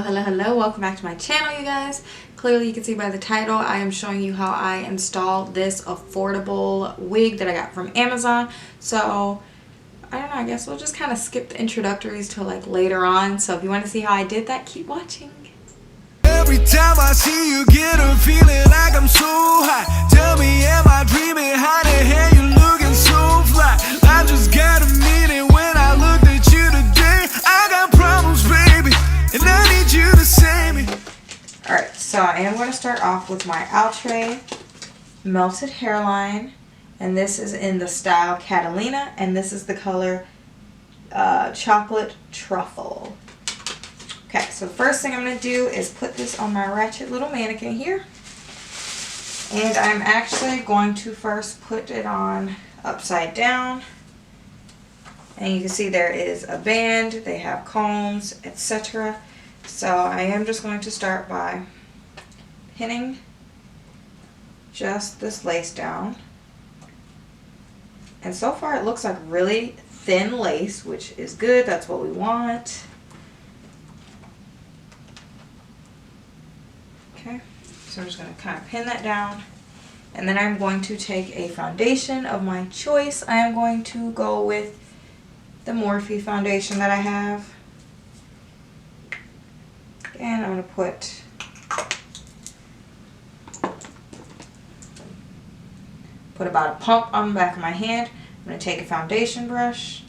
Hello, welcome back to my channel, you guys. Clearly you can see by the title I am showing you how I installed this affordable wig that I got from Amazon. So I don't know, I guess we'll just kind of skip the introductories till like later on. So if you want to see how I did that, keep watching. Every time I see you, get a feeling like I'm so high. Tell me, am I dreaming? How the hell you looking so fly? I just got a meaning when I looked at you today. I got problems, baby, and I need you to save me. Alright, so I am going to start off with my Outre melted hairline. And this is in the style Catalina, and this is the color chocolate truffle. Okay, so the first thing I'm going to do is put this on my ratchet little mannequin here. And I'm actually going to first put it on upside down. And you can see there is a band, they have combs, etc. So I am just going to start by pinning just this lace down. And so far it looks like really thin lace, which is good, that's what we want. Okay, so I'm just going to kind of pin that down, and then I'm going to take a foundation of my choice. I am going to go with the Morphe foundation that I have, and I'm going to put about a pump on the back of my hand. I'm going to take a foundation brush.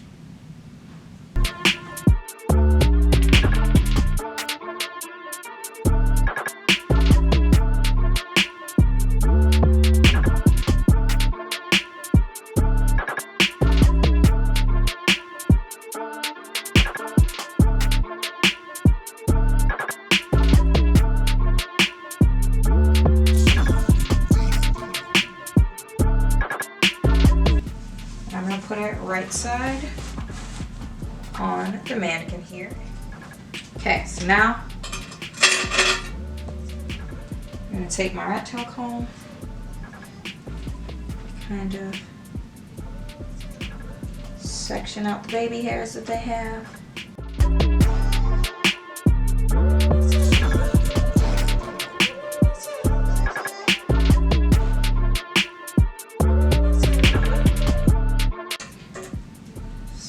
Put it right side on the mannequin here. Okay, so now I'm going to take my rat tail comb, kind of section out the baby hairs that they have.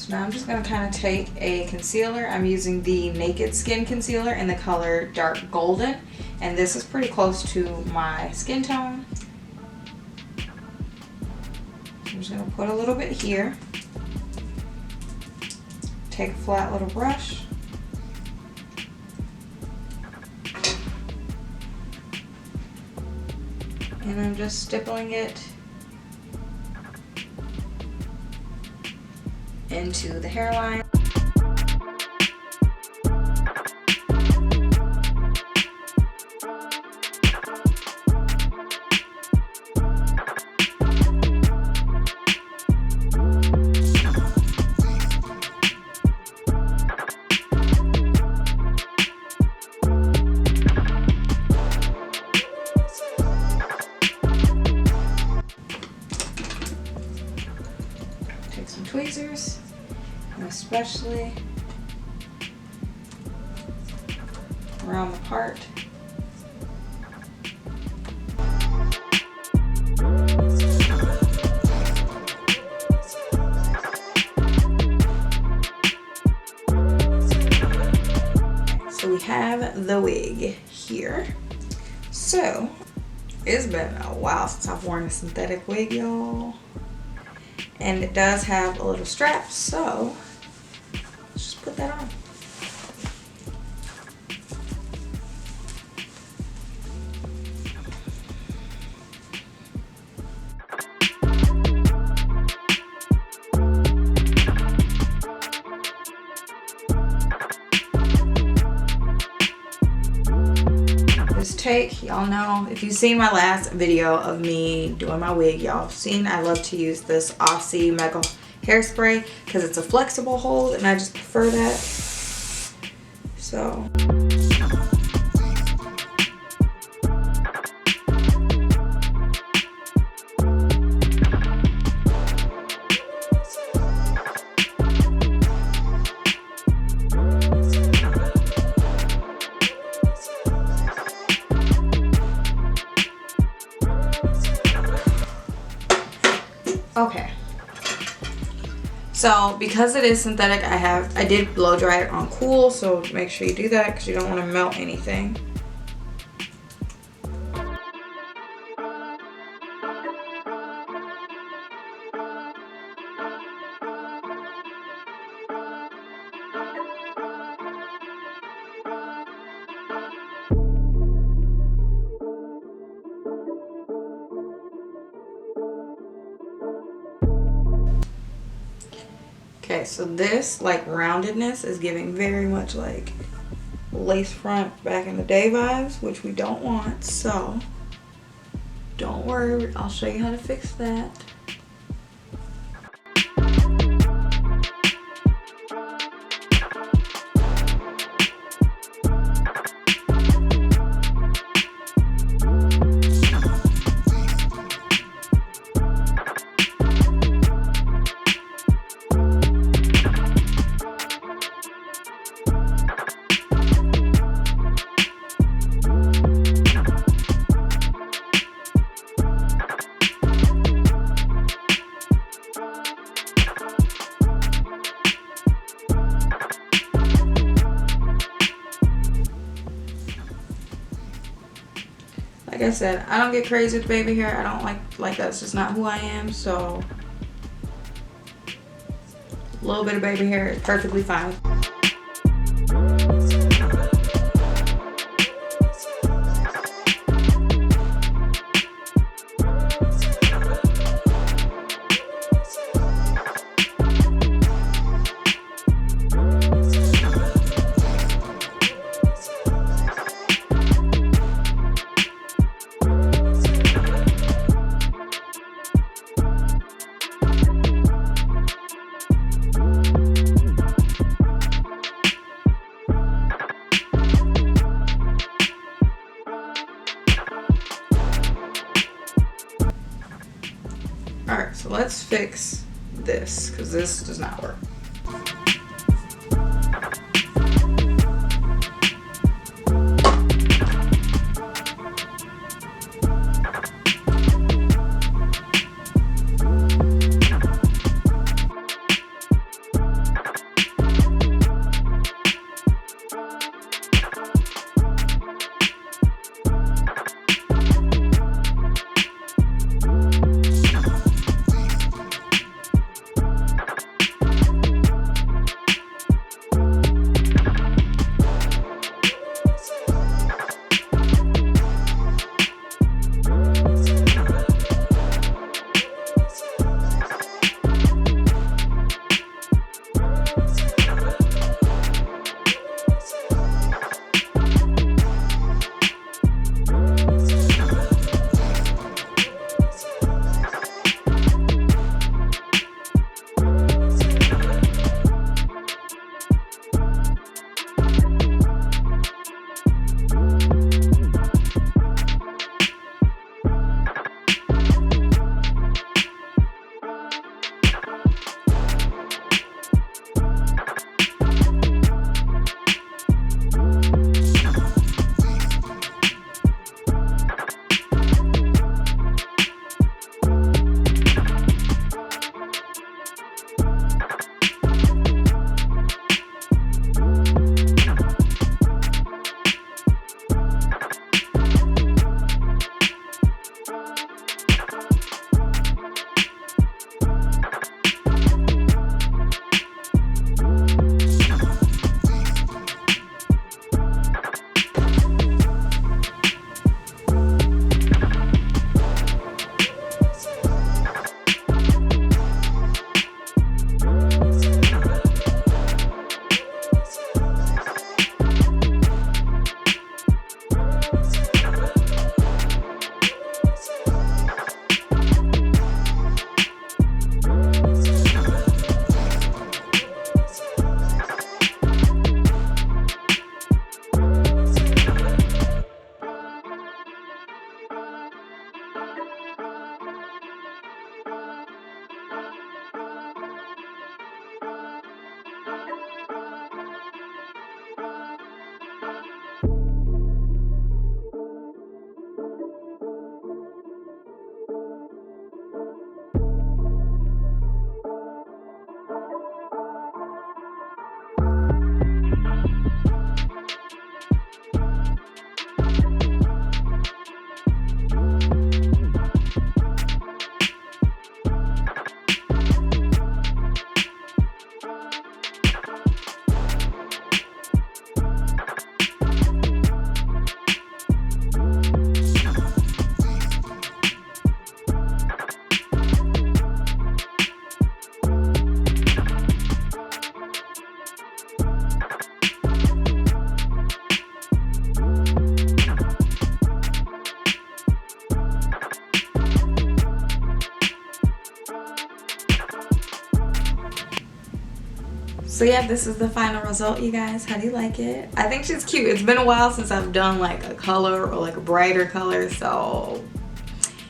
Now I'm just going to kind of take a concealer. I'm using the Naked Skin concealer in the color Dark Golden, and this is pretty close to my skin tone. I'm just going to put a little bit here. Take a flat little brush. And I'm just stippling it into the hairline. Take some tweezers. Especially around the part. So we have the wig here. So it's been a while since I've worn a synthetic wig, y'all. And it does have a little strap, so let's just put that on. This take, y'all know, if you've seen my last video of me doing my wig, y'all have seen I love to use this Aussie Mega Hairspray because it's a flexible hold and I just prefer that. So So because it is synthetic, I did blow dry it on cool, so make sure you do that because you don't want to melt anything. Okay, so this like roundedness is giving very much like lace front back in the day vibes, which we don't want, so don't worry, I'll show you how to fix that. Like I said, I don't get crazy with baby hair. I don't like that's just not who I am, so a little bit of baby hair is perfectly fine. Alright, so let's fix this, because this does not work. So yeah, this is the final result, you guys. How do you like it? I think she's cute. It's been a while since I've done like a color or like a brighter color, so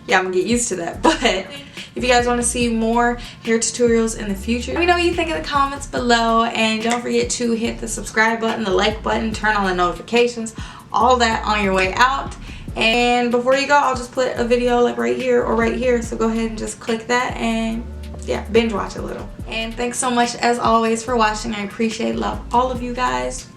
yeah, I'm gonna get used to that. But if you guys want to see more hair tutorials in the future, let me know what you think in the comments below, and don't forget to hit the subscribe button, the like button, turn on the notifications, all that on your way out. And before you go, I'll just put a video like right here or right here, so go ahead and just click that and yeah, binge watch a little. And thanks so much as always for watching. I appreciate, love all of you guys.